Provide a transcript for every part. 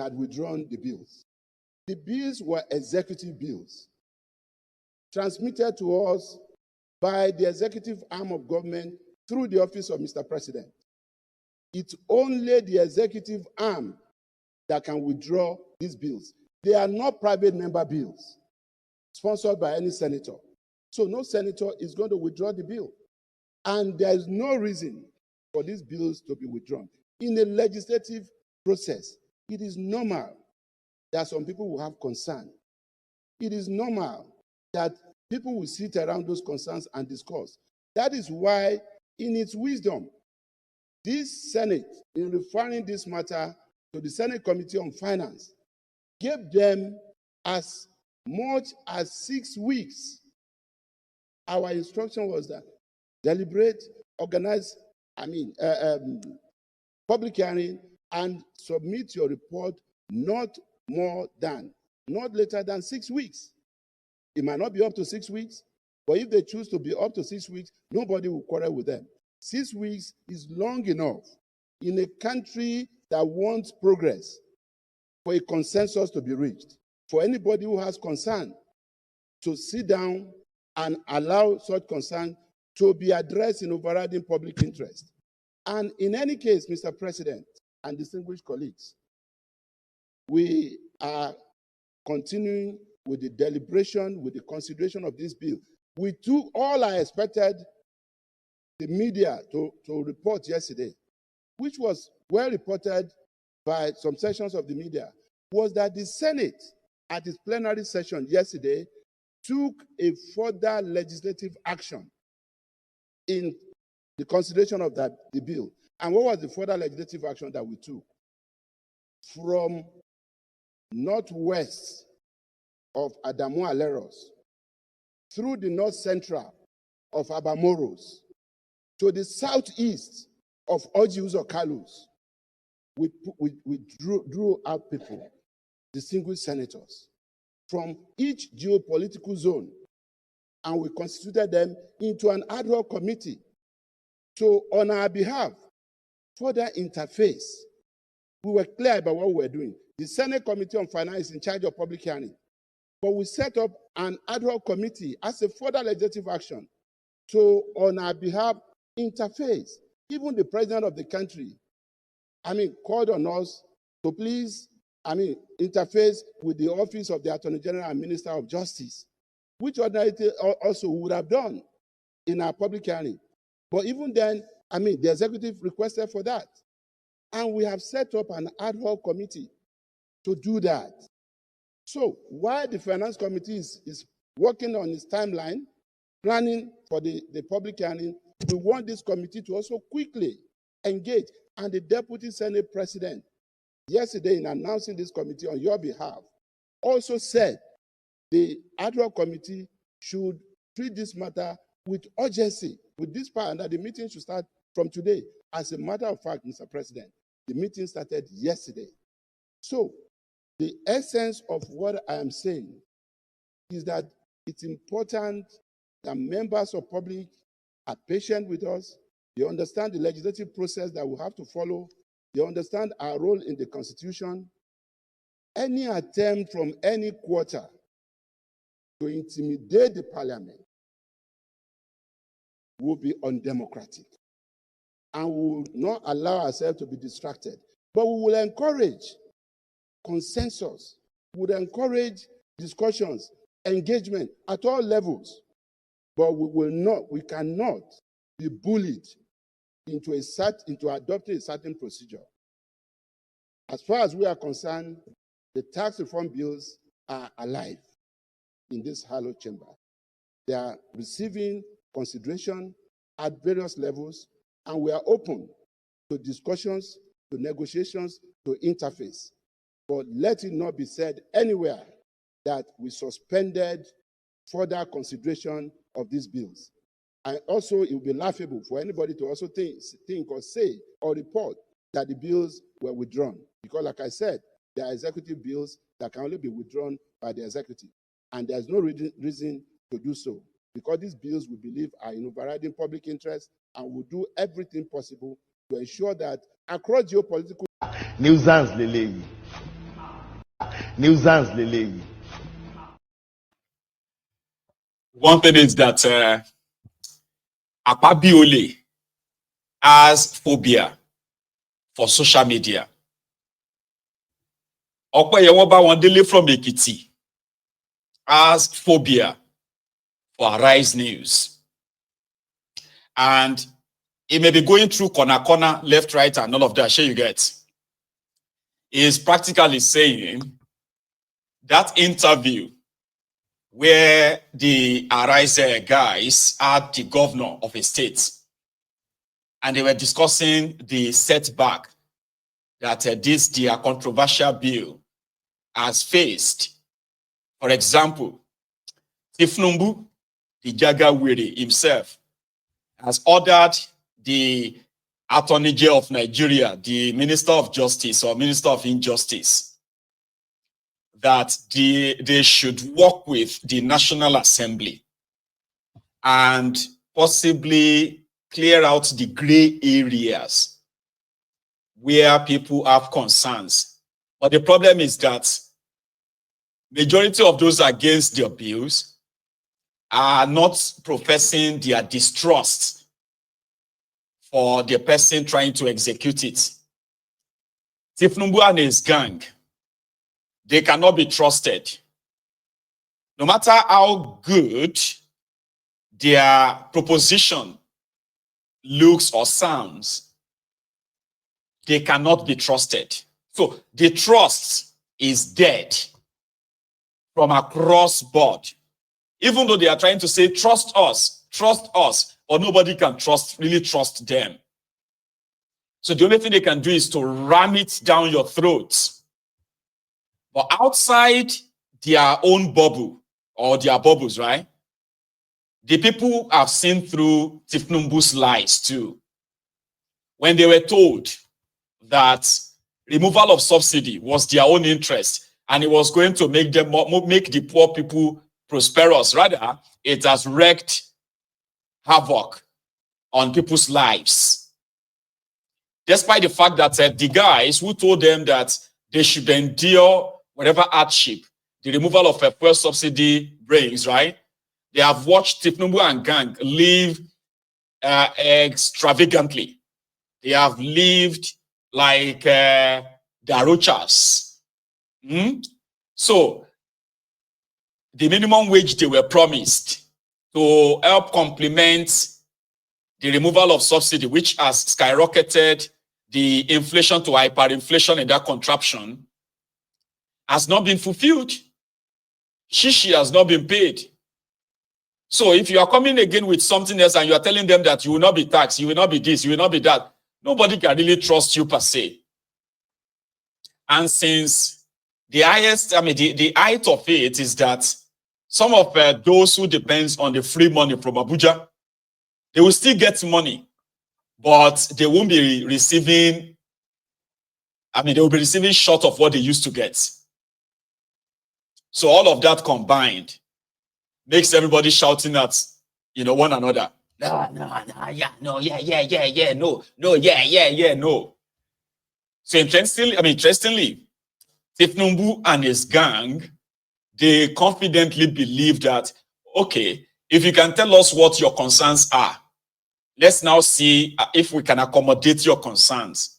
had withdrawn the bills. The bills were executive bills transmitted to us by the executive arm of government through the office of Mr. President. It's only the executive arm that can withdraw these bills. They are not private member bills sponsored by any senator. So no senator is going to withdraw the bill. And there is no reason for these bills to be withdrawn. In a legislative process, it is normal that some people will have concern. It is normal that people will sit around those concerns and discuss. That is why, in its wisdom, this Senate, in referring this matter to the Senate Committee on Finance, gave them as much as 6 weeks. Our instruction was that deliberate, organize, public hearing, and submit your report not later than 6 weeks. It might not be up to 6 weeks, but if they choose to be up to 6 weeks, nobody will quarrel with them. 6 weeks is long enough in a country that wants progress for a consensus to be reached, for anybody who has concern to sit down and allow such concern to be addressed in overriding public interest. And in any case, Mr. President and distinguished colleagues, we are continuing with the deliberation, with the consideration of this bill. We took all I expected the media to report yesterday, which was well reported by some sections of the media, was that the Senate, at its plenary session yesterday, took a further legislative action in the consideration of the bill. And what was the further legislative action that we took? From northwest of Adamu Aleros, through the north central of Abamoros, to the southeast of Oji Uzor Kalus, we drew out people, distinguished senators, from each geopolitical zone, and we constituted them into an ad hoc committee to, on our behalf, further interface. We were clear about what we were doing. The Senate Committee on Finance is in charge of public hearing, but we set up an ad hoc committee as a further legislative action to, on our behalf, interface. Even the president of the country, called on us to please, interface with the office of the Attorney General and Minister of Justice, which ordinarily also would have done in our public hearing. But even then, the executive requested for that. And we have set up an ad hoc committee to do that. So while the Finance Committee is working on its timeline, planning for the public hearing, we want this committee to also quickly engage. And the Deputy Senate President, yesterday in announcing this committee on your behalf, also said the ad hoc committee should treat this matter with urgency, with this power, and that the meeting should start from today. As a matter of fact, Mr. President, the meeting started yesterday. So the essence of what I am saying is that it's important that members of public are patient with us. They understand the legislative process that we have to follow. They understand our role in the Constitution. Any attempt from any quarter to intimidate the Parliament will be undemocratic, and we will not allow ourselves to be distracted. But we will encourage consensus, we will encourage discussions, engagement at all levels. But we cannot be bullied into adopting a certain procedure. As far as we are concerned, the tax reform bills are alive in this hallowed chamber. They are receiving consideration at various levels, and we are open to discussions, to negotiations, to interface. But let it not be said anywhere that we suspended further consideration of these bills. And also, it would be laughable for anybody to also think or say or report that the bills were withdrawn. Because like I said, there are executive bills that can only be withdrawn by the executive. And there's no reason to do so. Because these bills, we believe, are in overriding public interest, and will do everything possible to ensure that across geopolitical... Nuisance, Lele. Nuisance lele. One thing is that Akpabiole has phobia for social media. Akpabiole from Ekiti has phobia for Arise News. And he may be going through corner, left, right, and all of that. Sure, you get. He is practically saying that interview where the Arise guys had the governor of a state, and they were discussing the setback that their controversial bill has faced. For example, Tinubu, the Jagawiri himself, has ordered the Attorney General of Nigeria, the Minister of Justice or Minister of Injustice, that they should work with the National Assembly and possibly clear out the gray areas where people have concerns. But the problem is that majority of those against their bills are not professing their distrust for the person trying to execute it. Tinubu and his gang, they cannot be trusted. No matter how good their proposition looks or sounds, they cannot be trusted. So the trust is dead from across board. Even though they are trying to say, trust us, but nobody can really trust them. So the only thing they can do is to ram it down your throats. But outside their own bubble, or their bubbles, right? The people have seen through Tinubu's lies too. When they were told that removal of subsidy was their own interest, and it was going to make the poor people prosperous. Rather, it has wreaked havoc on people's lives. Despite the fact that the guys who told them that they should endure whatever hardship the removal of a fuel subsidy brings, right? They have watched Tinubu and gang live extravagantly. They have lived like Darochas. So the minimum wage they were promised to help complement the removal of subsidy, which has skyrocketed the inflation to hyperinflation in that contraption, has not been fulfilled. Shishi has not been paid. So if you are coming again with something else and you are telling them that you will not be taxed, you will not be this, you will not be that, nobody can really trust you per se. And since the highest, the height of it is that some of those who depends on the free money from Abuja, they will still get money, but they won't be receiving, they will be receiving short of what they used to get. So all of that combined makes everybody shouting at, one another. No. So interestingly, Tinubu and his gang, they confidently believe that, okay, if you can tell us what your concerns are, let's now see if we can accommodate your concerns.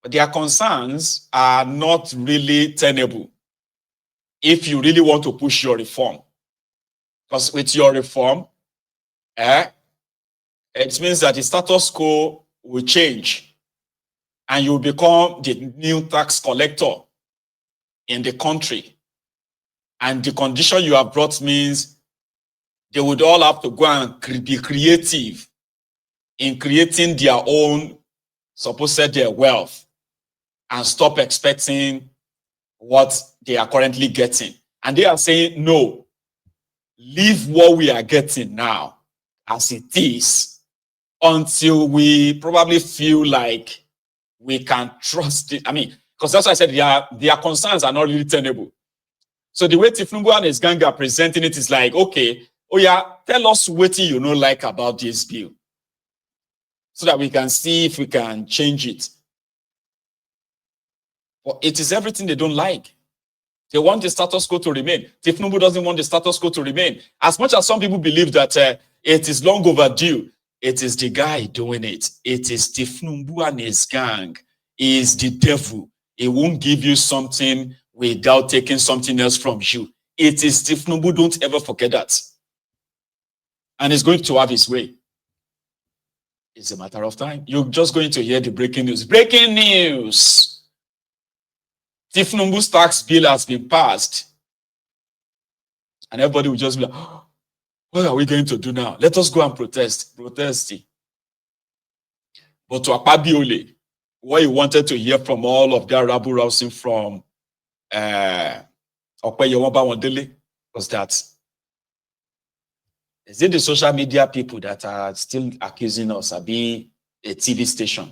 But their concerns are not really tenable if you really want to push your reform. Because with your reform, it means that the status quo will change and you will become the new tax collector in the country. And the condition you have brought means they would all have to go and be creative in creating their own, their wealth, and stop expecting what they are currently getting. And they are saying, no, leave what we are getting now as it is until we probably feel like we can trust it. Because that's why I said their concerns are not really tenable. So the way Tinubu and his gang are presenting it is like, okay, tell us what you know like about this bill, so that we can see if we can change it. But it is everything they don't like. They want the status quo to remain. Tinubu doesn't want the status quo to remain. As much as some people believe that it is long overdue, it is the guy doing it. It is Tinubu and his gang. He is the devil. He won't give you something without taking something else from you. It is Tinubu. Don't ever forget that. And he's going to have his way. It's a matter of time. You're just going to hear the breaking news. Breaking news! Tinubu's tax bill has been passed. And everybody will just be like, oh, what are we going to do now? Let us go and protest. Protest. But to Akpabiole, what he wanted to hear from all of their rabble-rousing from Okpeyewon was that, is it the social media people that are still accusing us of being a TV station?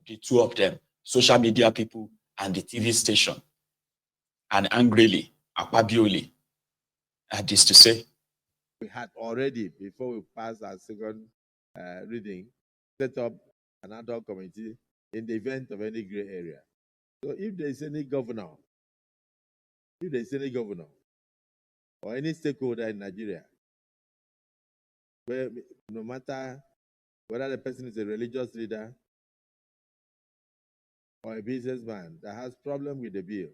The two of them, social media people and the TV station. And angrily, Akpabiole had this to say. We had already, before we passed our second reading, set up an ad hoc committee in the event of any gray area. So if there is any governor, or any stakeholder in Nigeria, where no matter whether the person is a religious leader or a businessman that has problem with the bill,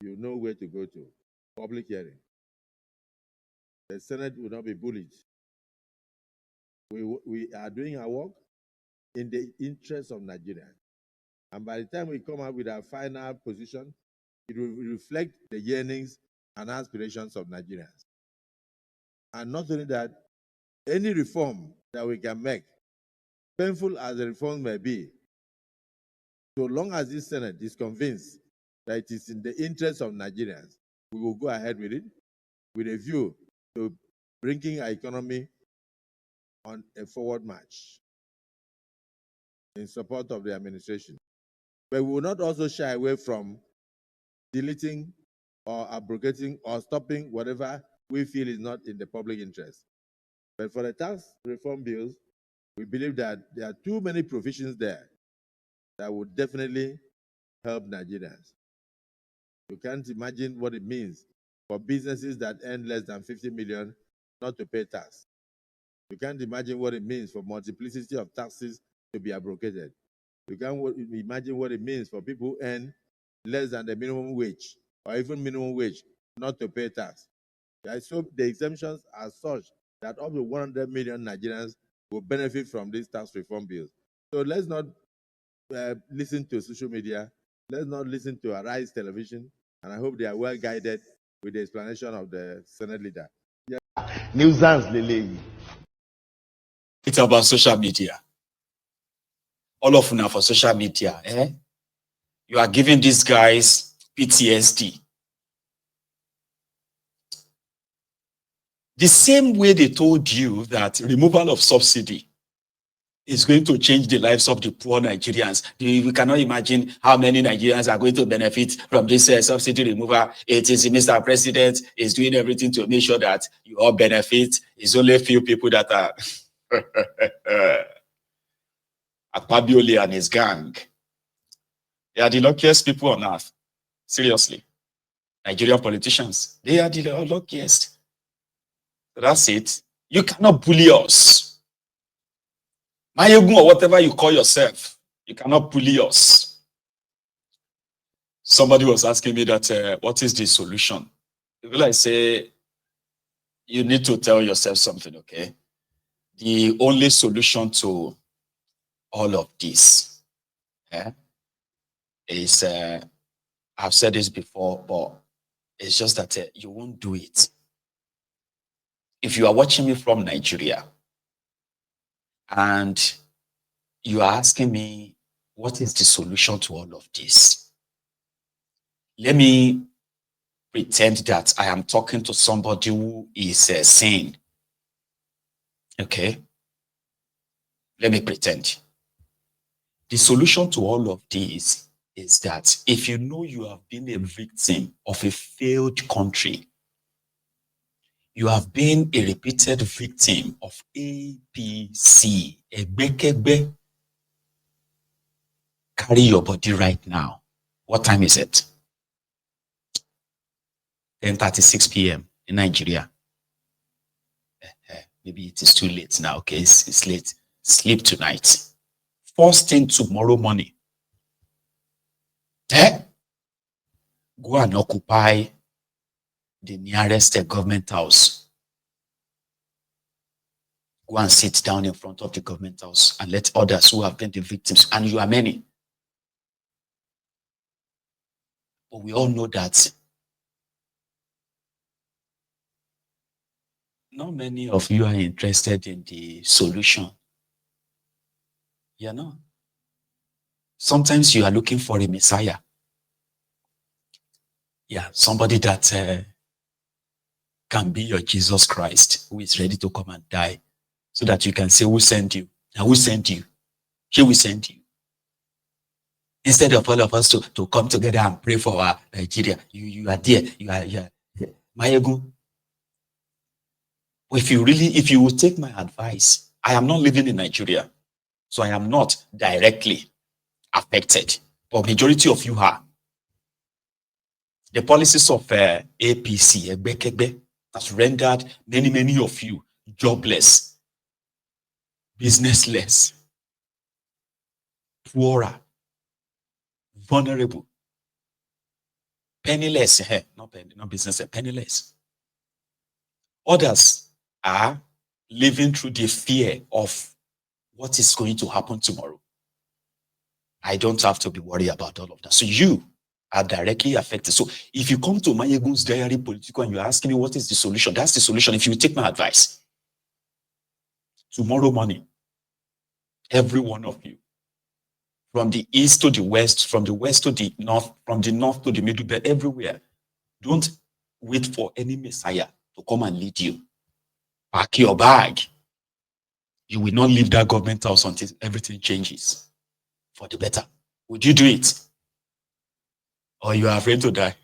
you know where to go to. Public hearing. The Senate will not be bullied. We are doing our work in the interest of Nigeria. And by the time we come up with our final position, it will reflect the yearnings and aspirations of Nigerians. And not only that, any reform that we can make, painful as the reform may be, so long as this Senate is convinced that it is in the interest of Nigerians, we will go ahead with it with a view to bringing our economy on a forward march in support of the administration. But we will not also shy away from deleting or abrogating or stopping whatever we feel is not in the public interest. But for the tax reform bills, we believe that there are too many provisions there that would definitely help Nigerians. You can't imagine what it means for businesses that earn less than 50 million not to pay tax. You can't imagine what it means for multiplicity of taxes to be abrogated. You can't imagine what it means for people who earn less than the minimum wage or even minimum wage not to pay tax. So the exemptions are such that up to 100 million Nigerians will benefit from these tax reform bills. So let's not listen to social media. Let's not listen to Arise Television. And I hope they are well guided with the explanation of the Senate leader. Nuisance, Lele. It's about social media. All of you for social media. You are giving these guys PTSD. The same way they told you that removal of subsidy is going to change the lives of the poor Nigerians. We cannot imagine how many Nigerians are going to benefit from this subsidy removal. It is Mr. President is doing everything to make sure that you all benefit. It's only a few people that are Akpabiole and his gang. They are the luckiest people on earth. Seriously. Nigerian politicians. They are the luckiest. That's it. You cannot bully us. Mayegun or whatever you call yourself, you cannot bully us. Somebody was asking me that, what is the solution? Will I say, you need to tell yourself something, okay? The only solution to all of this is, I've said this before, but it's just that you won't do it. If you are watching me from Nigeria, and you are asking me, what is the solution to all of this? Let me pretend that I am talking to somebody who is sane. Okay? Let me pretend. The solution to all of this is that if you know you have been a victim of a failed country, you have been a repeated victim of APC, Egbekegbe. carry your body right now. What time is it? 10:36 p.m. in Nigeria. Maybe it is too late now. Okay, it's late. Sleep tonight. First thing tomorrow morning. Go and occupy the nearest government house. Go and sit down in front of the government house and let others who have been the victims, and you are many. But we all know that not many of you are interested in the solution. You know, sometimes you are looking for a Messiah. Yeah, somebody that can be your Jesus Christ, who is ready to come and die, so that you can say, who sent you? And who sent you? Here we sent you. Instead of all of us to come together and pray for our Nigeria, you are there. You are Mayegu. If you will take my advice, I am not living in Nigeria, so I am not directly affected. But majority of you are. The policies of APC, Egbekegbe, has rendered many of you jobless, businessless, poorer, vulnerable, penniless, not business, penniless. Others are living through the fear of what is going to happen tomorrow. I don't have to be worried about all of that. So you are directly affected. So if you come to Mayegun's Diary Political and you're asking me what is the solution, that's the solution. If you take my advice, tomorrow morning, every one of you, from the east to the west, from the west to the north, from the north to the middle belt, everywhere, don't wait for any Messiah to come and lead you. Pack your bag. You will not leave that government house until everything changes for the better. Would you do it? Or you are afraid to die?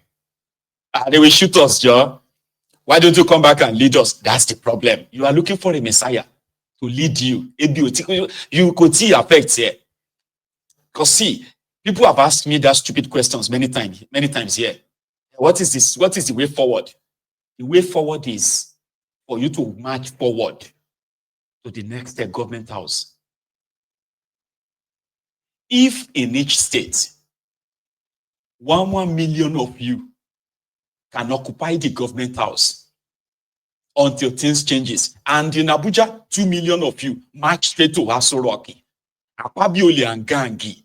They will shoot us, Joe. Why don't you come back and lead us? That's the problem. You are looking for a Messiah to lead you. You could see effects here. Because see, people have asked me that stupid questions many times here. What is this? What is the way forward? The way forward is for you to march forward to the next government house. If in each state, 1 million of you can occupy the government house until things changes, and in Abuja, 2 million of you march straight to Asoroki, Akpabiole and Gangi,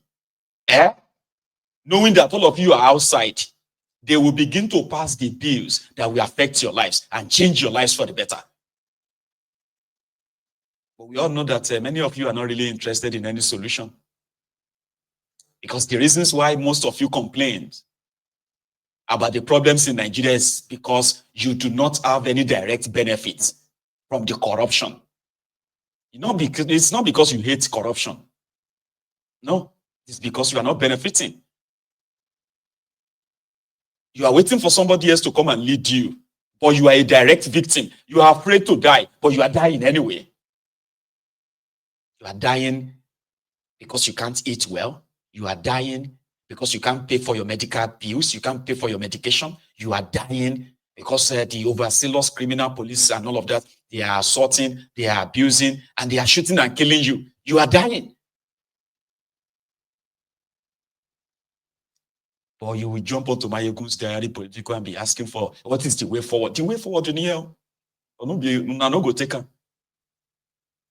knowing that all of you are outside, they will begin to pass the bills that will affect your lives and change your lives for the better. But we all know that many of you are not really interested in any solution. Because the reasons why most of you complain about the problems in Nigeria is because you do not have any direct benefits from the corruption. It's not because you hate corruption. No, it's because you are not benefiting. You are waiting for somebody else to come and lead you, but you are a direct victim. You are afraid to die, but you are dying anyway. You are dying because you can't eat well. You are dying because you can't pay for your medical bills. You can't pay for your medication. You are dying because the overzealous criminal police and all of that, they are assaulting, they are abusing, and they are shooting and killing you. You are dying. Or you will jump onto Mayegun's Diary Political and be asking for what is the way forward. The way forward in here, no go take her.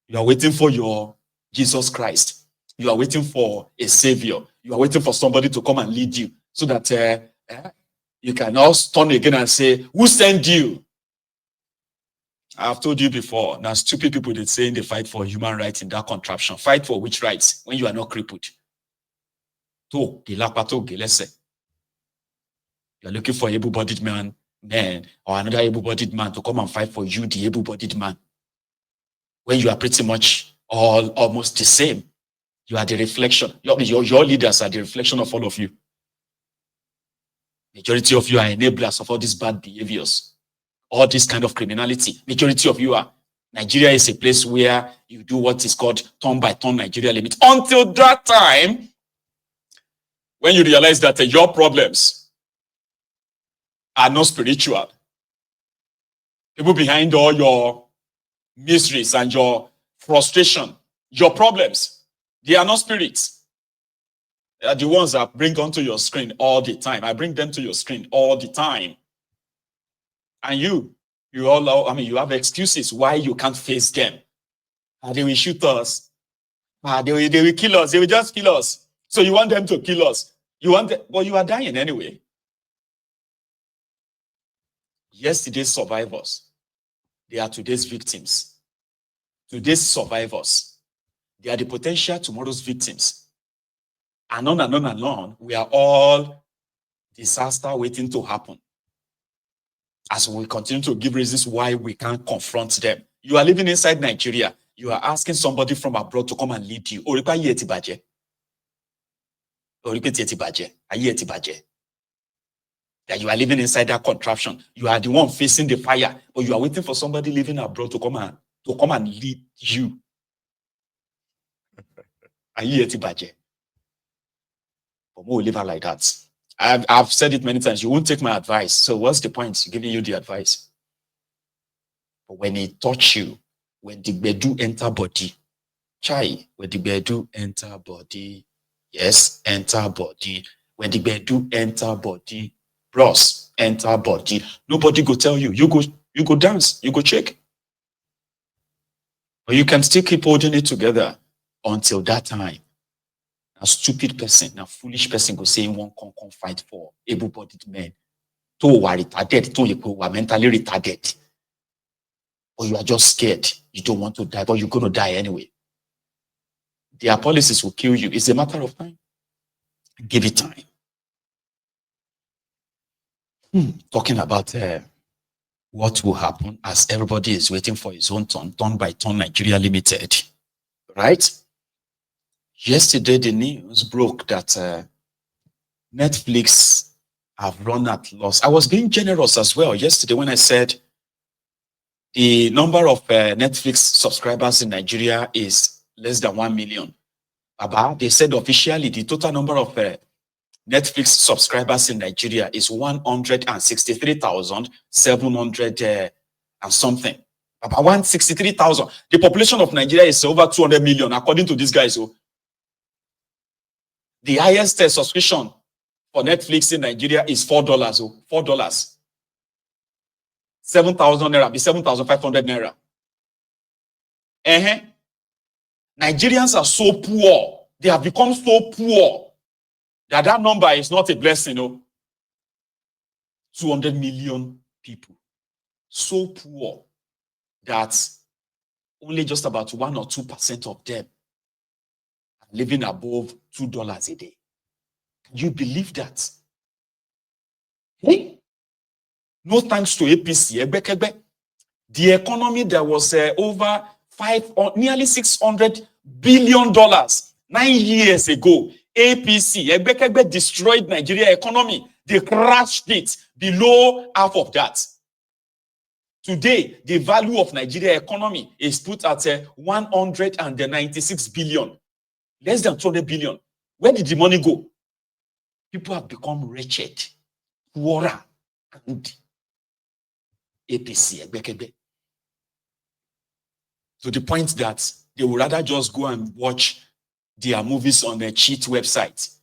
You are waiting for your Jesus Christ. You are waiting for a savior. You are waiting for somebody to come and lead you so that you can now turn again and say, who sent you? I've told you before, now stupid people that say they fight for human rights in that contraption. Fight for which rights when you are not crippled? You are looking for able-bodied man or another able-bodied man to come and fight for you, the able-bodied man. When you are pretty much almost the same. You are the reflection. Your leaders are the reflection of all of you. Majority of you are enablers of all these bad behaviors, all this kind of criminality. Majority of you are. Nigeria is a place where you do what is called turn by turn Nigeria limit. Until that time, when you realize that your problems are not spiritual. People behind all your miseries and your frustration, your problems, they are not spirits. They are the ones that bring onto your screen all the time. I bring them to your screen all the time. And you have excuses why you can't face them. They will shoot us. They will kill us. They will just kill us. So you want them to kill us. But you are dying anyway. Yesterday's survivors, they are today's victims. Today's survivors, they are the potential tomorrow's victims. And on and on and on, we are all disaster waiting to happen. As we continue to give reasons why we can't confront them. You are living inside Nigeria. You are asking somebody from abroad to come and lead you. That you are living inside that contraption. You are the one facing the fire, but you are waiting for somebody living abroad to come and lead you. But more live like that. I've said it many times. You won't take my advice. So what's the point giving you the advice? But when it touch you, when the bedu enter body, when the bedu enter body, yes, enter body. When the bedu enter body, bros, enter body. Nobody go tell you. You go dance. You go shake. But you can still keep holding it together until that time. A stupid person, a foolish person go say one can fight for able-bodied men. To are retarded, to you are mentally retarded. Or you are just scared. You don't want to die, but you're going to die anyway. Their policies will kill you. It's a matter of time. Give it time. Talking about what will happen as everybody is waiting for his own turn by turn Nigeria Limited. Right? Yesterday, the news broke that Netflix have run at loss. I was being generous as well yesterday when I said the number of Netflix subscribers in Nigeria is less than 1 million. They said officially the total number of Netflix subscribers in Nigeria is 163,700 and something. About 163,000. The population of Nigeria is over 200 million, according to these guys. So the highest subscription for Netflix in Nigeria is $4. $4. 7,000 naira be 7,500 naira. Nigerians are so poor. They have become so poor that number is not a blessing. 200 million people. So poor that only just about 1 or 2% of them are living above $2 a day. Can you believe that? No thanks to APC. The economy that was over nearly $600 billion 9 years ago. APC destroyed Nigeria economy. They crashed it below half of that. Today, the value of Nigeria economy is put at 196 billion, less than 200 billion. Where did the money go? People have become wretched, poorer, and APC. To the point that they would rather just go and watch their movies on a cheat website.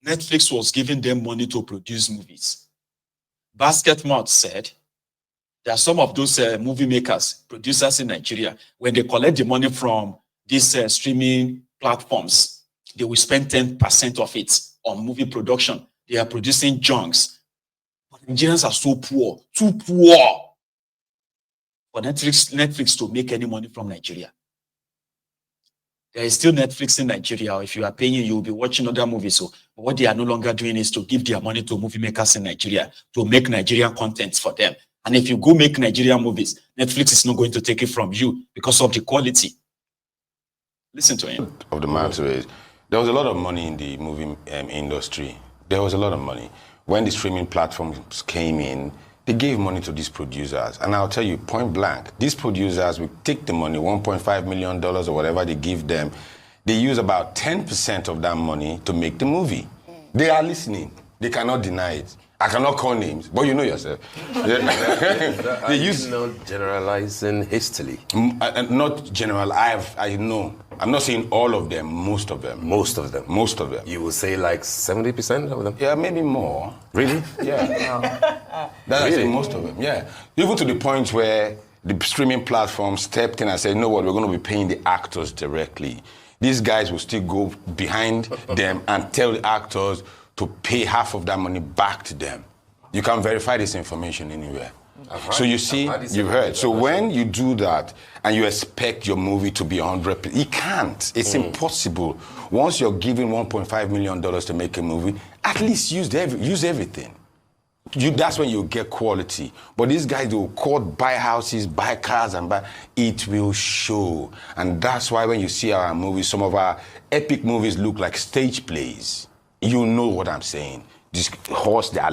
Netflix was giving them money to produce movies. Basketmouth said there are some of those movie makers, producers in Nigeria, when they collect the money from these streaming platforms, they will spend 10% of it on movie production. They are producing junks. But Nigerians are so poor, too poor for Netflix to make any money from Nigeria. There is still Netflix in Nigeria. If you are paying, you will be watching other movies. So what they are no longer doing is to give their money to movie makers in Nigeria to make Nigerian content for them. And if you go make Nigerian movies, Netflix is not going to take it from you because of the quality. Listen to him. Of the matter is, there was a lot of money in the movie industry. There was a lot of money. When the streaming platforms came in, they gave money to these producers. And I'll tell you, point blank, these producers will take the money, $1.5 million or whatever they give them. They use about 10% of that money to make the movie. They are listening. They cannot deny it. I cannot call names, but you know yourself. They use not generalizing hastily. Not general. I know. I'm not saying all of them. Most of them. Most of them. Most of them. You will say like 70% of them. Yeah, maybe more. Really? Yeah. That's Really? most of them. Yeah. Even to the point where the streaming platform stepped in and said, "You know what? We're going to be paying the actors directly." These guys will still go behind them and tell the actors to pay half of that money back to them. You can verify this information anywhere. So you see, you've heard. So when you do that and you expect your movie to be 100%, you can't. It's impossible. Once you're given $1.5 million to make a movie, at least use everything. That's when you get quality. But these guys, they will buy houses, buy cars, and it will show. And that's why when you see our movies, some of our epic movies look like stage plays. You know what I'm saying. This horse, they are